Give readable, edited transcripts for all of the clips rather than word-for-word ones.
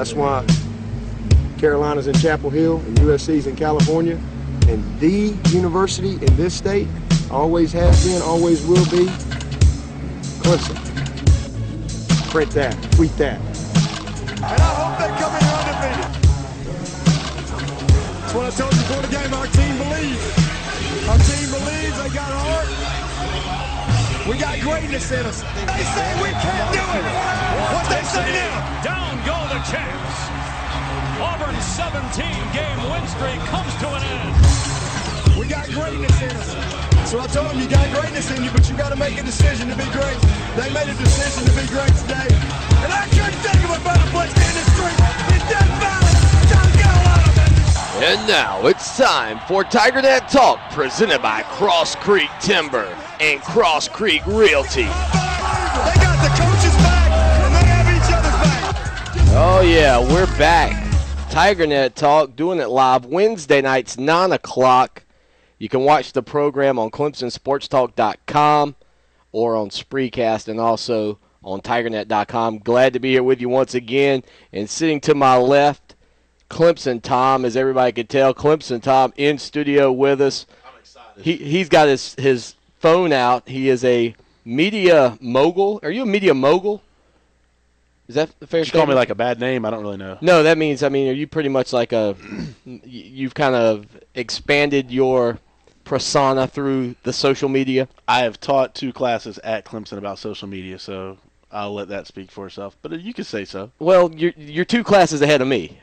That's why Carolina's in Chapel Hill and USC's in California. And the university in this state always has been, always will be, Clemson. Print that, tweet that. And I hope they come in undefeated. That's what I told you before the game. Our team believes. Our team believes. They got heart. We got greatness in us. They say we can't do it. What they say now? Down go the champs. Auburn's 17-game win streak comes to an end. We got greatness in us. So I told them, you got greatness in you, but you got to make a decision to be great. They made a decision to be great today. And I couldn't think of a better place to end the streak in Death Valley, South Carolina, baby. And now it's time for TigerNet Talk, presented by Cross Creek Timber and Cross Creek Realty. They got the coaches back, and they have each other's back. Oh yeah, we're back. TigerNet Talk, doing it live Wednesday nights, 9 o'clock. You can watch the program on ClemsonSportsTalk.com or on Spreecast and also on TigerNet.com. Glad to be here with you once again. And sitting to my left, Clemson Tom, as everybody could tell. Clemson Tom in studio with us. I'm excited. He's got his phone out. He is a media mogul. Are you a media mogul? Is that a fair Did you call me statement? like a bad name? I don't really know. No, that means, are you pretty much like you've kind of expanded your persona through the social media? I have taught 2 classes at Clemson about social media, so I'll let that speak for itself. But you could say so. Well, you're 2 classes ahead of me.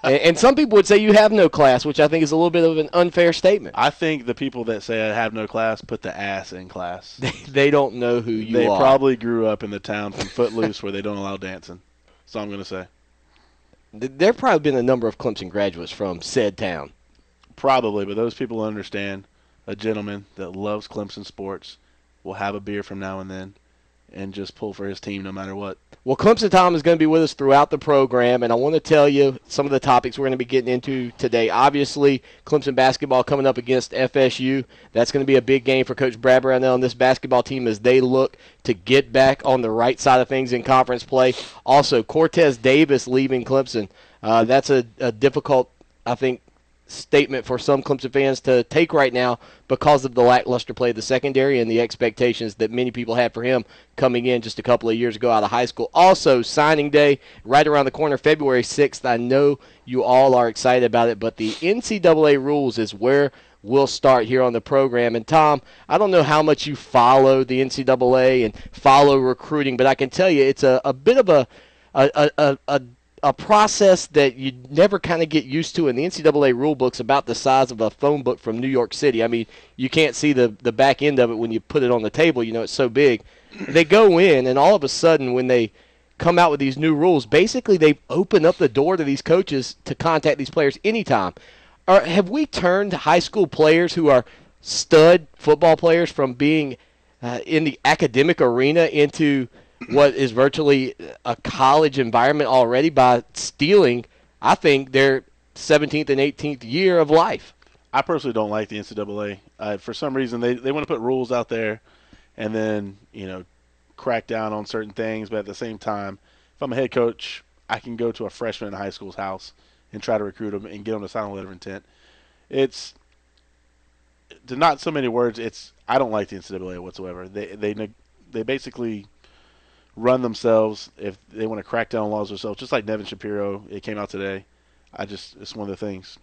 And some people would say you have no class, which I think is a little bit of an unfair statement. I think the people that say I have no class put the ass in class. They don't know who you They are. probably grew up in the town from Footloose where they don't allow dancing. That's all I'm going to say. There have probably been a number of Clemson graduates from said town. Probably, but those people understand a gentleman that loves Clemson sports will have a beer from now and then and just pull for his team no matter what. Well, Clemson Tom is going to be with us throughout the program, and I want to tell you some of the topics we're going to be getting into today. Obviously, Clemson basketball coming up against FSU. That's going to be a big game for Coach Bradbury and this basketball team as they look to get back on the right side of things in conference play. Also, Cortez Davis leaving Clemson. That's a difficult, I think, statement for some Clemson fans to take right now because of the lackluster play of the secondary and the expectations that many people had for him coming in just a couple of years ago out of high school. Also, signing day right around the corner, February 6th. I know you all are excited about it, but the NCAA rules is where we'll start here on the program. And, Tom, I don't know how much you follow the NCAA and follow recruiting, but I can tell you it's a bit of a process that you never kind of get used to, and the NCAA rule book's about the size of a phone book from New York City. I mean, you can't see the back end of it when you put it on the table. It's so big. They go in, and all of a sudden when they come out with these new rules, basically they open up the door to these coaches to contact these players anytime. Have we turned high school players who are stud football players from being in the academic arena into what is virtually a college environment already by stealing, I think, their 17th and 18th year of life? I personally don't like the NCAA. For some reason, they want to put rules out there and then, crack down on certain things. But at the same time, if I'm a head coach, I can go to a freshman in high school's house and try to recruit them and get them to sign a letter of intent. It's, to not so many words, I don't like the NCAA whatsoever. They basically run themselves. If they want to crack down on laws themselves, just like Nevin Shapiro, it came out today. It's one of the things.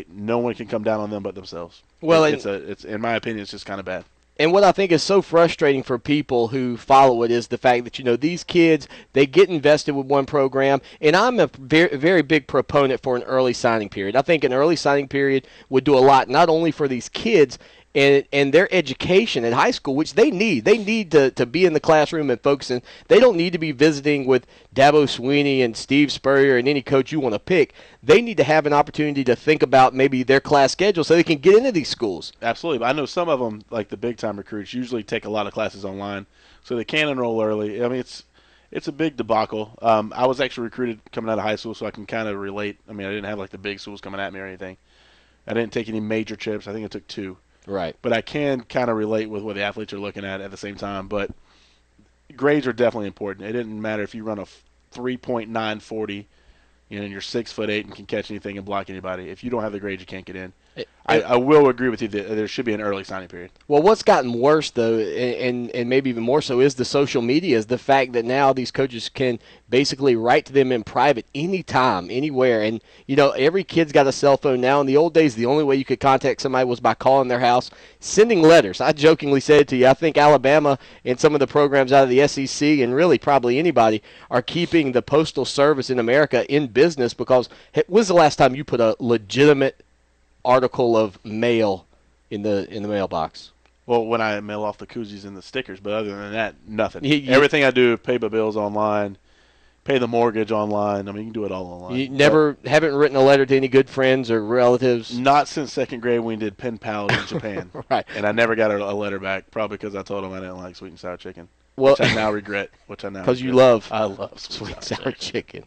No one can come down on them but themselves. Well, it's in my opinion, it's just kind of bad. And what I think is so frustrating for people who follow it is the fact that, these kids, they get invested with one program, and I'm a very, very big proponent for an early signing period. I think an early signing period would do a lot, not only for these kids and their education in high school, which they need. They need to be in the classroom and focusing. They don't need to be visiting with Dabo Swinney and Steve Spurrier and any coach you want to pick. They need to have an opportunity to think about maybe their class schedule so they can get into these schools. Absolutely. But I know some of them, like the big-time recruits, usually take a lot of classes online, so they can enroll early. I mean, it's a big debacle. I was actually recruited coming out of high school, so I can kind of relate. I mean, I didn't have, like, the big schools coming at me or anything. I didn't take any major trips. I think I took 2. Right. But I can kind of relate with what the athletes are looking at the same time. But grades are definitely important. It didn't matter if you run a 3.940, and you're 6'8" and can catch anything and block anybody. If you don't have the grade, you can't get in. I will agree with you that there should be an early signing period. Well, what's gotten worse, though, and maybe even more so, is the social media, is the fact that now these coaches can basically write to them in private anytime, anywhere. And, every kid's got a cell phone now. In the old days, the only way you could contact somebody was by calling their house, sending letters. I jokingly said to you, I think Alabama and some of the programs out of the SEC, and really probably anybody, are keeping the postal service in America in business because when's the last time you put a legitimate article of mail in the mailbox? Well, when I mail off the koozies and the stickers, but other than that, nothing. Everything I do, pay my bills online, pay the mortgage online. I mean, you can do it all online. You haven't written a letter to any good friends or relatives? Not since second grade when we did pen pals in Japan. Right. And I never got a letter back, probably because I told them I didn't like sweet and sour chicken. Well, which I now regret. Because I love sweet and sour chicken.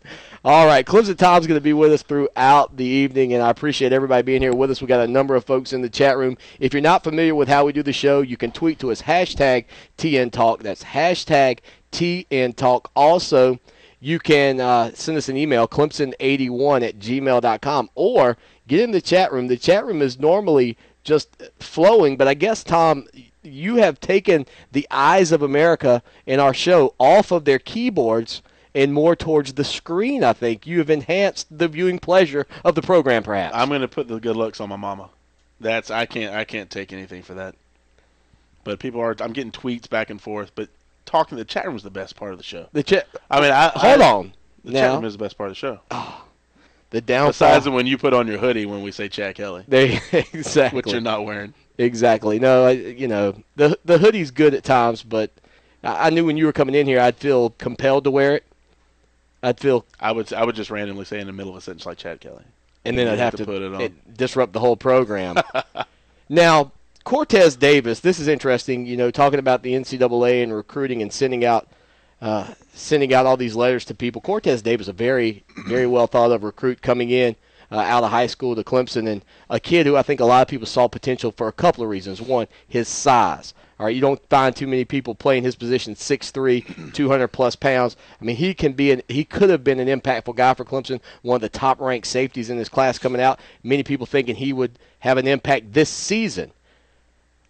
All right, Clemson Tom's going to be with us throughout the evening, and I appreciate everybody being here with us. We got a number of folks in the chat room. If you're not familiar with how we do the show, you can tweet to us, #TNTalk. That's #TNTalk. Also, you can send us an email, clemson81@gmail.com, or get in the chat room. The chat room is normally just flowing, but I guess, Tom, you have taken the eyes of America in our show off of their keyboards and more towards the screen. I think you have enhanced the viewing pleasure of the program, perhaps. I'm going to put the good looks on my mama. I can't take anything for that. But I'm getting tweets back and forth, but talking to the chat room is the best part of the show. Hold on. The chat room is the best part of the show. Oh, the downfall. Besides when you put on your hoodie when we say Chad Kelly. Exactly. Which you're not wearing. Exactly. No, the hoodie's good at times, but I knew when you were coming in here, I'd feel compelled to wear it. I would just randomly say in the middle of a sentence like Chad Kelly, and then I'd have to put it on. Disrupt the whole program. Now, Cortez Davis, this is interesting. Talking about the NCAA and recruiting and sending out all these letters to people. Cortez Davis, a very, very well thought of recruit coming in. Out of high school to Clemson, and a kid who I think a lot of people saw potential for a couple of reasons. One, his size. All right, you don't find too many people playing his position, 6'3", 200-plus pounds. I mean, he could have been an impactful guy for Clemson, one of the top-ranked safeties in his class coming out. Many people thinking he would have an impact this season.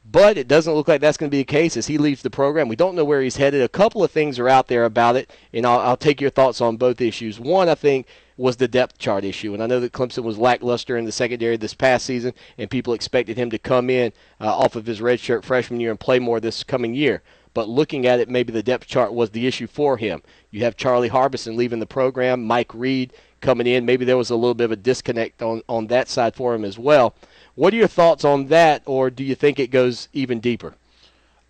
But it doesn't look like that's going to be the case as he leaves the program. We don't know where he's headed. A couple of things are out there about it, and I'll take your thoughts on both issues. One, I think, was the depth chart issue, and I know that Clemson was lackluster in the secondary this past season, and people expected him to come in off of his redshirt freshman year and play more this coming year. But looking at it, maybe the depth chart was the issue for him. You have Charlie Harbison leaving the program, Mike Reed coming in. Maybe there was a little bit of a disconnect on that side for him as well. What are your thoughts on that, or do you think it goes even deeper?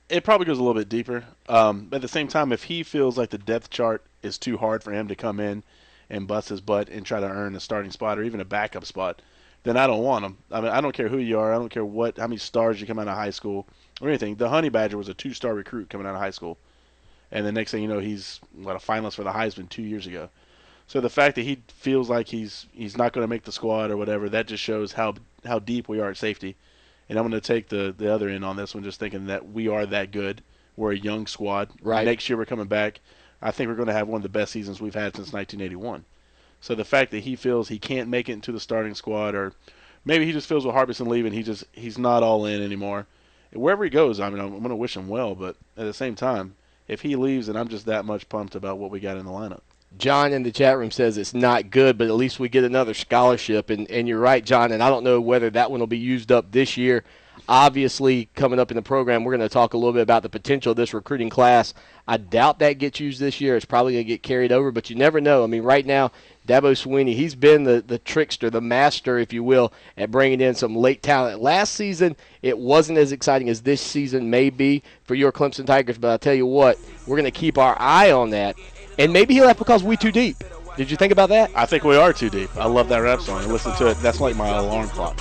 It probably goes a little bit deeper. At the same time, if he feels like the depth chart is too hard for him to come in and bust his butt and try to earn a starting spot or even a backup spot, then I don't want him. I mean, I don't care who you are. I don't care how many stars you come out of high school or anything. The Honey Badger was a 2-star recruit coming out of high school. And the next thing you know, he's a finalist for the Heisman 2 years ago. So the fact that he feels like he's not going to make the squad or whatever, that just shows how deep we are at safety. And I'm going to take the other end on this one, just thinking that we are that good. We're a young squad. Right. Next year we're coming back. I think we're going to have one of the best seasons we've had since 1981. So the fact that he feels he can't make it into the starting squad, or maybe he just feels with Harbison leaving, he's not all in anymore. Wherever he goes, I mean, I'm going to wish him well, but at the same time, if he leaves, then I'm just that much pumped about what we got in the lineup. John in the chat room says it's not good, but at least we get another scholarship. And you're right, John, and I don't know whether that one will be used up this year. Obviously, coming up in the program, we're going to talk a little bit about the potential of this recruiting class. I doubt that gets used this year. It's probably going to get carried over, but you never know. I mean, right now, Dabo Swinney, he's been the trickster, the master, if you will, at bringing in some late talent. Last season, it wasn't as exciting as this season may be for your Clemson Tigers, but I'll tell you what, we're going to keep our eye on that. And maybe he left because we too deep. Did you think about that? I think we are too deep. I love that rap song. I listen to it. That's like my alarm clock.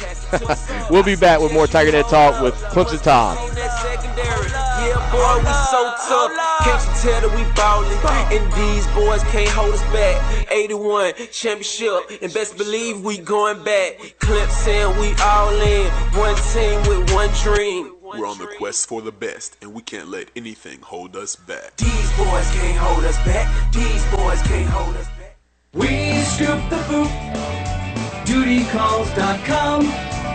We'll be back with more TigerNet Talk with Clemson Tom. Yeah, boy, we so tough. Can't you tell that we ballin'? And these boys can't hold us back. 81 championship, and best believe we going back. Clemson, we all in. One team with one dream. We're on the quest for the best, and we can't let anything hold us back. These boys can't hold us back. These boys can't hold us back. We scoop the poop, dutycalls.com.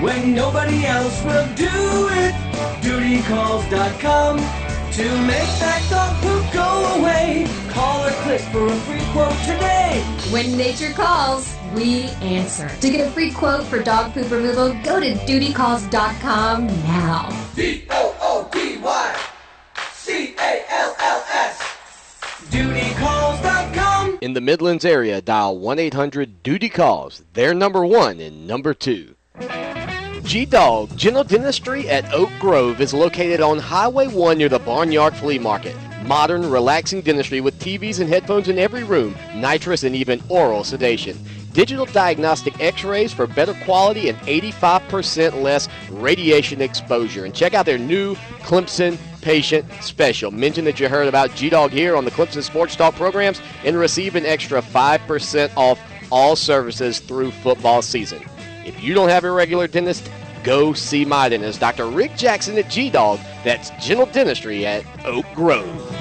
When nobody else will do it, dutycalls.com. To make that dog poop go away, call or click for a free quote today. When nature calls, we answer. To get a free quote for dog poop removal, go to dutycalls.com now. DOODYCALLS. Dutycalls.com. In the Midlands area, dial 1-800-DUTY-CALLS. They're number 1 and number 2. G-Dog General Dentistry at Oak Grove is located on Highway 1 near the Barnyard Flea Market. Modern, relaxing dentistry with TVs and headphones in every room, nitrous and even oral sedation. Digital diagnostic x-rays for better quality and 85% less radiation exposure. And check out their new Clemson Patient Special. Mention that you heard about G-Dog here on the Clemson Sports Talk programs and receive an extra 5% off all services through football season. If you don't have a regular dentist, go see my dentist, Dr. Rick Jackson at G-Dog. That's General Dentistry at Oak Grove.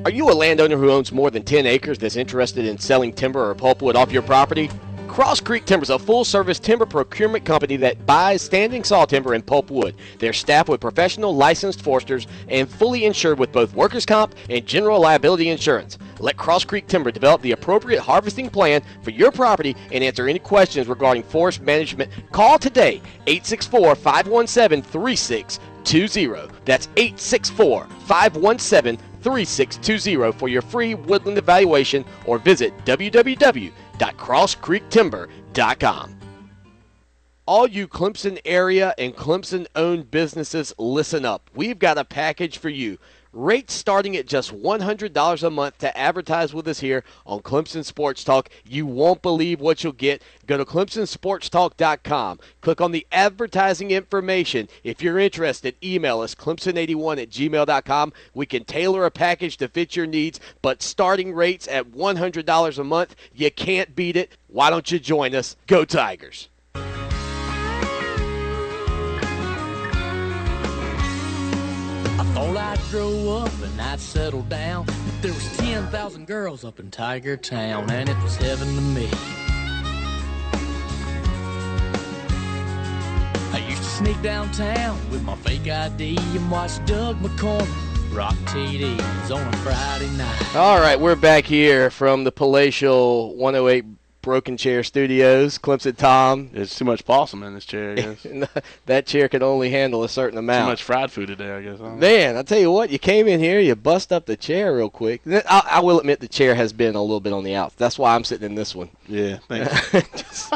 Are you a landowner who owns more than 10 acres that's interested in selling timber or pulpwood off your property? Cross Creek Timber is a full-service timber procurement company that buys standing saw timber and pulpwood. They're staffed with professional licensed foresters and fully insured with both workers' comp and general liability insurance. Let Cross Creek Timber develop the appropriate harvesting plan for your property and answer any questions regarding forest management. Call today, 864-517-3620. That's 864-517-3620 for your free woodland evaluation, or visit www.crosscreektimber.com. All you Clemson area and Clemson-owned businesses, listen up. We've got a package for you. Rates starting at just $100 a month to advertise with us here on Clemson Sports Talk. You won't believe what you'll get. Go to ClemsonSportsTalk.com. Click on the advertising information. If you're interested, email us, Clemson81@gmail.com. We can tailor a package to fit your needs, but starting rates at $100 a month, you can't beat it. Why don't you join us? Go Tigers! Thought I'd grow up and I'd settle down, but there was 10,000 girls up in Tiger Town, and it was heaven to me. I used to sneak downtown with my fake ID and watch Doug McCormick rock TDs on a Friday night. All right, we're back here from the palatial 108 Broken Chair Studios. Clemson Tom. There's too much possum in this chair, I guess. That chair can only handle a certain amount. Too much fried food today, I guess. Man, I tell you what, you came in here, you bust up the chair real quick. I will admit the chair has been a little bit on the outs. That's why I'm sitting in this one. Yeah, thanks.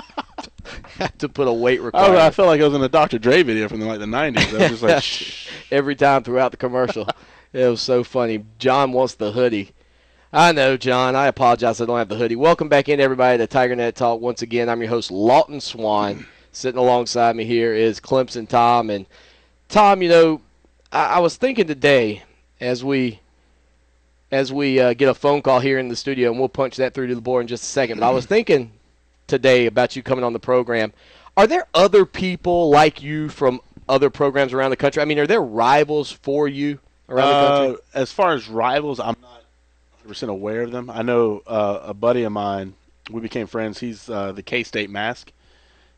Have to put a weight requirement. I felt like I was in a Dr. Dre video from the 90s. I was just like, shh. Every time throughout the commercial. It was so funny. John wants the hoodie. I know, John. I apologize I don't have the hoodie. Welcome back in, everybody, to TigerNet Talk. Once again, I'm your host, Lawton Swan. Sitting alongside me here is Clemson Tom. And, Tom, you know, I was thinking today as we get a phone call here in the studio, and we'll punch that through to the board in just a second, but I was thinking today about you coming on the program. Are there other people like you from other programs around the country? I mean, are there rivals for you around the country? As far as rivals, I'm not 100% aware of them. I know a buddy of mine, we became friends. He's the K-State Mask.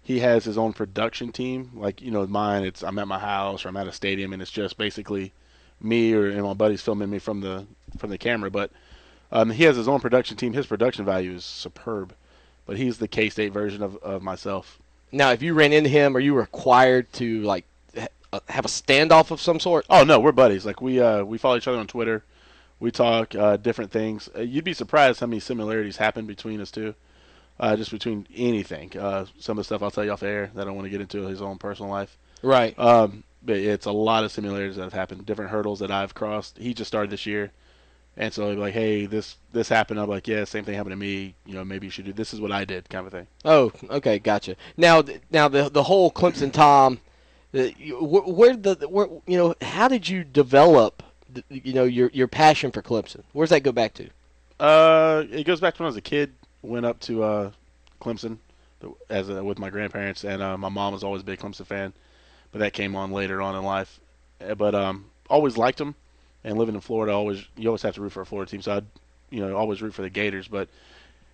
He has his own production team. Like, you know, mine, I'm at my house or I'm at a stadium, and it's just basically me and my buddies filming me from the camera. But he has his own production team. His production value is superb. But he's the K-State version of myself. Now, if you ran into him, are you required to, like, have a standoff of some sort? Oh, no, we're buddies. Like, we follow each other on Twitter. We talk different things. You'd be surprised how many similarities happen between us two, just between anything. Some of the stuff I'll tell you off air that I don't want to get into his own personal life. Right. But it's a lot of similarities that have happened, different hurdles that I've crossed. He just started this year, and so he'll be like, hey, this happened. I'm like, yeah, same thing happened to me. You know, maybe you should do this is what I did, kind of thing. Oh, okay, gotcha. Now the whole Clemson Tom, how did you develop? You know, your passion for Clemson. Where does that go back to? It goes back to when I was a kid. Went up to Clemson with my grandparents, and my mom was always a big Clemson fan. but that came on later on in life. But always liked them, and living in Florida, you always have to root for a Florida team. So I'd always root for the Gators. But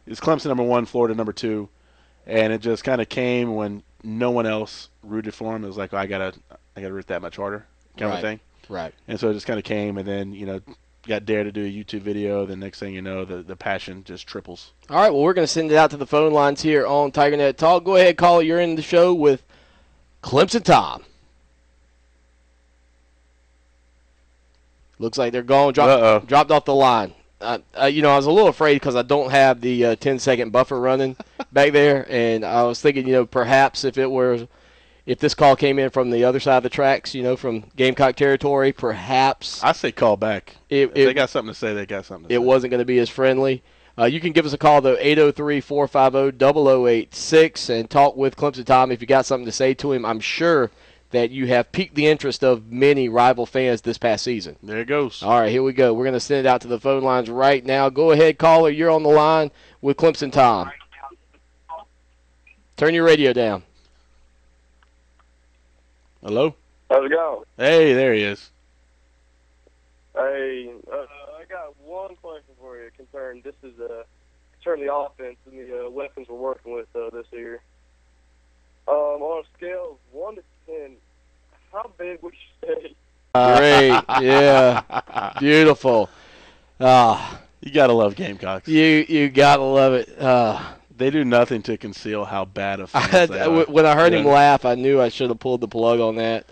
it's Clemson number 1, Florida number 2, and it just kind of came when no one else rooted for them. It was like, I gotta root that much harder, kind of thing. Right. And so it just kind of came, and then got dared to do a YouTube video. The next thing you know, the passion just triples. All right, well, we're going to send it out to the phone lines here on TigerNet Talk. Go ahead, caller. You're in the show with Clemson Tom. Looks like they're gone. Dropped off the line. I was a little afraid because I don't have the 10-second buffer running back there, and I was thinking, perhaps if this call came in from the other side of the tracks, from Gamecock territory, perhaps. I say call back. If they got something to say, they got something to say. It wasn't going to be as friendly. You can give us a call, though, 803-450-0086, and talk with Clemson Tom if you got something to say to him. I'm sure that you have piqued the interest of many rival fans this past season. There it goes. All right, here we go. We're going to send it out to the phone lines right now. Go ahead, caller. You're on the line with Clemson Tom. Turn your radio down. Hello? How's it going? Hey, there he is. Hey, I got one question for you concerning the offense and the weapons we're working with this year. On a scale of 1 to 10, how big would you say? Great, yeah, beautiful. You gotta love Gamecocks. You gotta love it. They do nothing to conceal how bad of fans they are. When I heard him laugh, I knew I should have pulled the plug on that.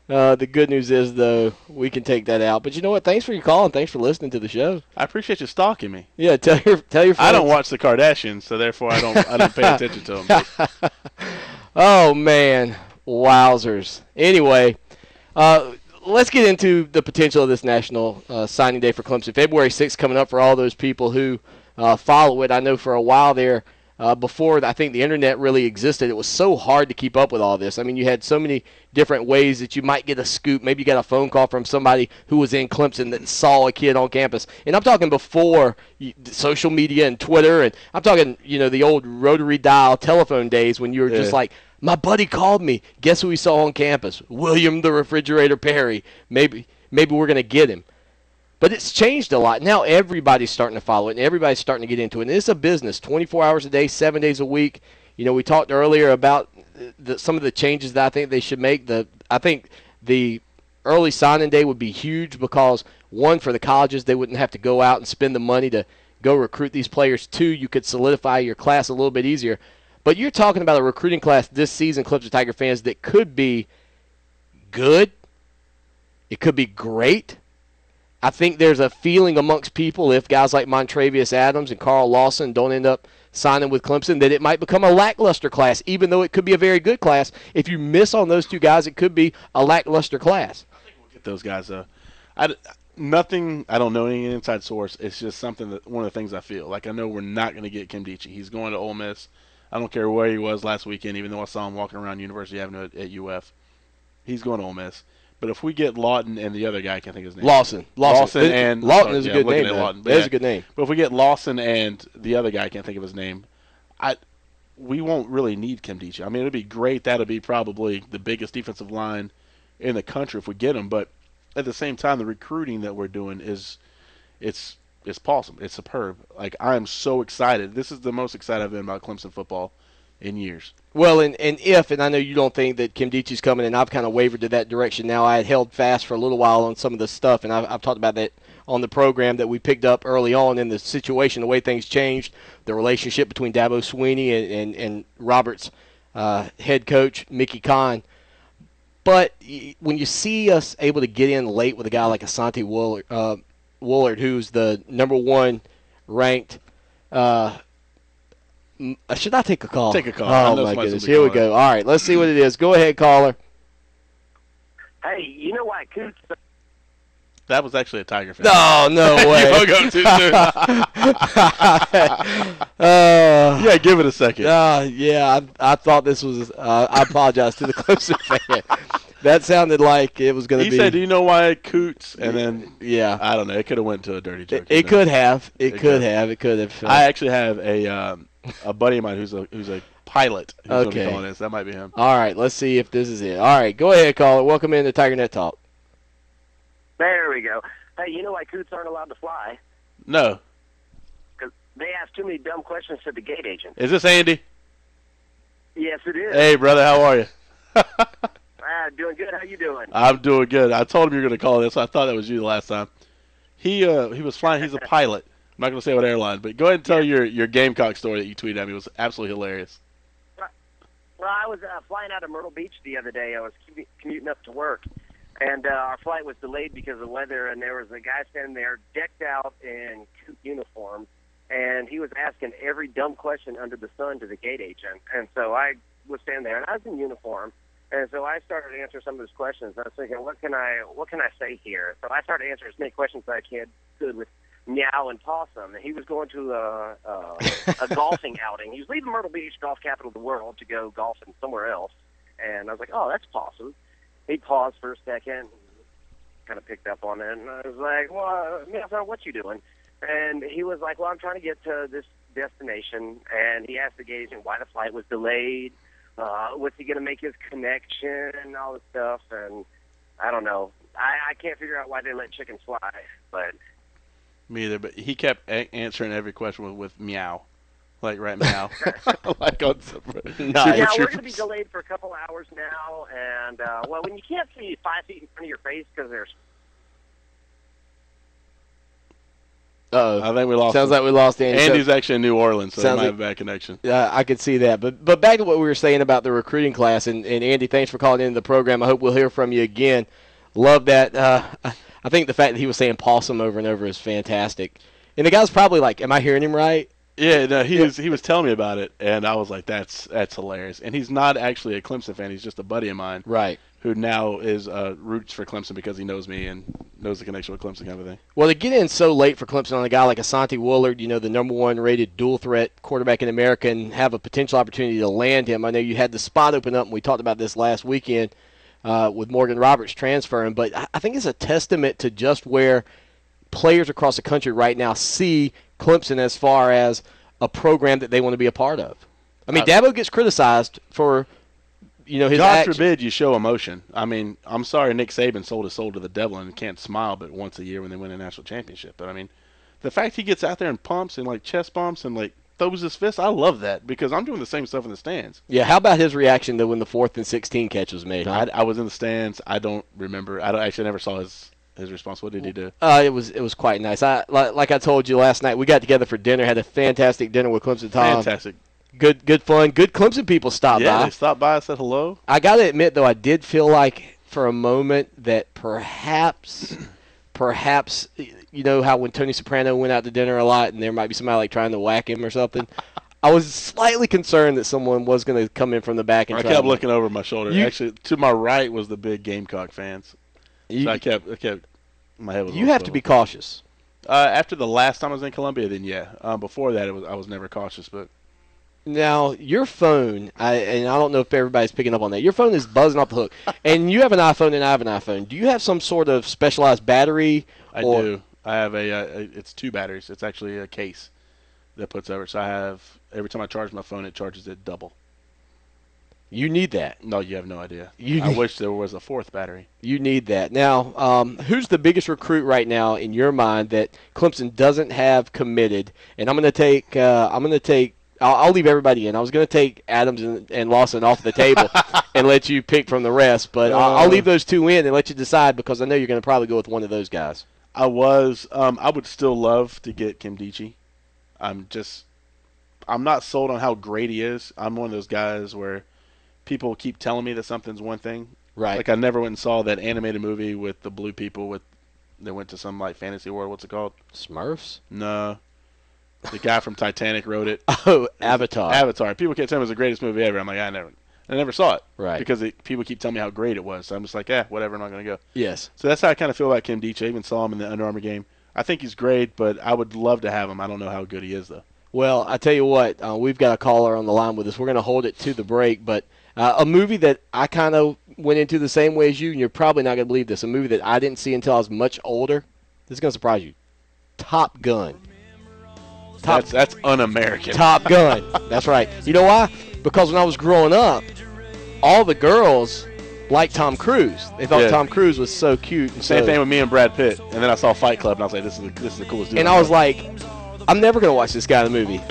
The good news is, though, we can take that out. But you know what? Thanks for your call and thanks for listening to the show. I appreciate you stalking me. Yeah, tell your friends. I don't watch the Kardashians, so therefore I don't pay attention to them. Oh man, wowzers. Anyway, let's get into the potential of this National Signing Day for Clemson. February 6th coming up for all those people who follow it. I know for a while there, before I think the internet really existed, it was so hard to keep up with all this. I mean, you had so many different ways that you might get a scoop. Maybe you got a phone call from somebody who was in Clemson that saw a kid on campus. And I'm talking before social media and Twitter, and I'm talking, the old rotary dial telephone days when you were just like, my buddy called me. Guess who we saw on campus? William the Refrigerator Perry. Maybe we're going to get him. But it's changed a lot. Now everybody's starting to follow it, and everybody's starting to get into it. And it's a business, 24 hours a day, 7 days a week. We talked earlier about some of the changes that I think they should make. I think the early signing day would be huge because, one, for the colleges, they wouldn't have to go out and spend the money to go recruit these players. Two, you could solidify your class a little bit easier. But you're talking about a recruiting class this season, Clemson Tiger fans, that could be good. It could be great. I think there's a feeling amongst people, if guys like Montravius Adams and Carl Lawson don't end up signing with Clemson, that it might become a lackluster class, even though it could be a very good class. If you miss on those two guys, it could be a lackluster class. I think we'll get those guys, though. I don't know any inside source. It's just something one of the things I feel. Like, I know we're not going to get Kim Dichie. He's going to Ole Miss. I don't care where he was last weekend, even though I saw him walking around University Avenue at UF. He's going to Ole Miss. But if we get Lawton and the other guy, I can't think of his name. Lawson and Lawton is a good name. That is a good name. But if we get Lawson and the other guy, I can't think of his name, we won't really need Kim Dichie. I mean, it'll be great. That'll be probably the biggest defensive line in the country if we get him. But at the same time, the recruiting that we're doing it's awesome. It's superb. Like, I'm so excited. This is the most excited I've been about Clemson football in years. Well, and I know you don't think that Kim Dichie's coming, and I've kind of wavered to that direction now. I had held fast for a little while on some of the stuff, and I've talked about that on the program that we picked up early on in the situation, the way things changed, the relationship between Dabo Swinney and Roberts' head coach, Mickey Kahn. But when you see us able to get in late with a guy like Asante Woolard, who's the number 1 ranked should I take a call? Take a call. Oh, my goodness. Here we go. All right, let's see what it is. Go ahead, caller. Hey, you know why Coots... That was actually a Tiger fan. No way. You hung up too soon. Yeah, give it a second. Yeah, I thought this was I apologize to the Clemson fan. That sounded like it was going to be. He said, do you know why Coots? And then, yeah. I don't know. It could have went to a dirty joke. It could have. It could have. I actually have a buddy of mine who's a pilot. Who's going to be Okay. calling this. That might be him. All right, let's see if this is it. All right, go ahead, caller. Welcome in to TigerNet Talk. There we go. Hey, you know why coots aren't allowed to fly? No. Because they ask too many dumb questions to the gate agent. Is this Andy? Yes, it is. Hey, brother, how are you? Doing good. How you doing? I'm doing good. I told him you were going to call this. So I thought that was you the last time. He was flying. He's a pilot. I'm not going to say what airline, but go ahead and tell your Gamecock story that you tweeted at me. It was absolutely hilarious. Well, I was flying out of Myrtle Beach the other day. I was commuting up to work, and our flight was delayed because of the weather, and there was a guy standing there decked out in uniform, and he was asking every dumb question under the sun to the gate agent. And so I was standing there, and I was in uniform, and so I started answering some of his questions. I was thinking, what can I say here? So I started answering as many questions as I could with meow and possum. And he was going to a golfing outing. He was leaving Myrtle Beach, golf capital of the world, to go golfing somewhere else. And I was like, oh, that's possum. He paused for a second, kind of picked up on it, and I was like, well, meow, what you doing? And he was like, well, I'm trying to get to this destination. And he asked the gate agent why the flight was delayed. Was he going to make his connection and all this stuff? And I don't know. I can't figure out why they let chickens fly. But Me either, but he kept answering every question with meow. Like, right, meow. Like on yeah, we're going to be delayed for a couple hours now. And, well, when you can't see 5 feet in front of your face because there's... I think we lost Sounds like we lost Andy. Andy's actually in New Orleans, so he sounds might like- have a bad connection. Yeah, I could see that. But back to what we were saying about the recruiting class, and Andy, thanks for calling into the program. I hope we'll hear from you again. Love that. I think the fact that he was saying possum over and over is fantastic. And the guy's probably like, am I hearing him right? Yeah, no, he was telling me about it, and I was like, that's hilarious. And he's not actually a Clemson fan; he's just a buddy of mine, right? Who now is roots for Clemson because he knows me and knows the connection with Clemson, kind of thing. Well, to get in so late for Clemson on a guy like Asante Woolard, the #1 rated dual threat quarterback in America, and have a potential opportunity to land him. I know you had the spot open up, and we talked about this last weekend with Morgan Roberts transferring, but I think it's a testament to just where players across the country right now see Clemson as far as a program that they want to be a part of. I mean, Dabo gets criticized for, his God actions. forbid you show emotion. I mean, I'm sorry Nick Saban sold his soul to the devil and can't smile but once a year when they win a national championship. But, I mean, the fact he gets out there and pumps and, like, chest bumps and, like, throws his fist, I love that because I'm doing the same stuff in the stands. Yeah, how about his reaction to when the 4th and 16 catch was made? Huh? I was in the stands. I don't remember. I never saw his response. What did he do? It was quite nice. Like I told you last night, we got together for dinner, had a fantastic dinner with Clemson Tom. Fantastic. Good fun. Good Clemson people stopped by. Yeah, they stopped by and said hello. I got to admit, though, I did feel like for a moment that perhaps, you know how when Tony Soprano went out to dinner a lot and there might be somebody like trying to whack him or something? I was slightly concerned that someone was going to come in from the back and I try kept to looking over my shoulder. Actually, to my right was the big Gamecock fans. So I kept my head was. You have to be cautious. After the last time I was in Columbia, then yeah. Before that, I was never cautious. But now your phone, and I don't know if everybody's picking up on that. Your phone is buzzing off the hook, and you have an iPhone, and I have an iPhone. Do you have some sort of specialized battery? I do. I have it's 2 batteries. It's actually a case that puts over. So I have every time I charge my phone, it charges it double. You need that. No, you have no idea. I wish there was a 4th battery. You need that. Now, who's the biggest recruit right now in your mind that Clemson doesn't have committed? And I'm going to take. I'll leave everybody in. I was going to take Adams and Lawson off the table and let you pick from the rest, but I'll leave those 2 in and let you decide because I know you're going to probably go with one of those guys. I would still love to get Kim Dichie. I'm not sold on how great he is. I'm one of those guys where people keep telling me that something's one thing. Right. Like I never went and saw that animated movie with the blue people they went to some like fantasy world. What's it called? Smurfs? No. The guy from Titanic wrote it. Oh, Avatar. Avatar. People kept telling me it was the greatest movie ever. I'm like, I never saw it. Right. Because people keep telling me how great it was. So I'm just like, whatever, I'm not going to go. Yes. So that's how I kind of feel about Kim Dichie. I even saw him in the Under Armour game. I think he's great, but I would love to have him. I don't know how good he is, though. Well, I tell you what, we've got a caller on the line with us. We're going to hold it to the break, but a movie that I kind of went into the same way as you, and you're probably not going to believe this, a movie that I didn't see until I was much older. This is going to surprise you. Top Gun. That's un-American. Top Gun. That's right. You know why? because when I was growing up, all the girls liked Tom Cruise. They thought Tom Cruise was so cute. And Same thing with me and Brad Pitt. And then I saw Fight Club, and I was like, this is the coolest dude. And I was like, I'm never going to watch this guy in the movie.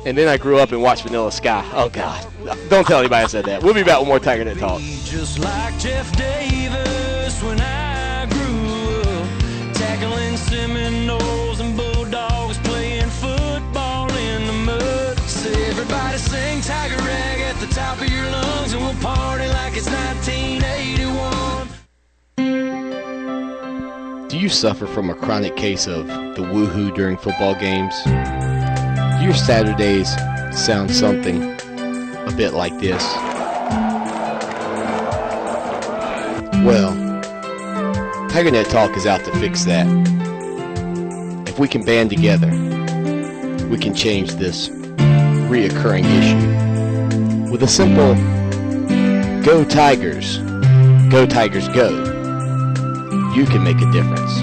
And then I grew up and watched Vanilla Sky. Oh, God. Don't tell anybody I said that. We'll be back with more TigerNet Talk. Just like Jeff Davis when I grew up, tackling Seminoles and Bulldogs, playing football in the mud. Say everybody sing Tiger Rag at the top of your lungs, and we'll party like it's 1981. Do you suffer from a chronic case of the woohoo during football games? Do your Saturdays sound something a bit like this? Well, TigerNet Talk is out to fix that. If we can band together, we can change this reoccurring issue. With a simple Go Tigers, Go Tigers Go, you can make a difference.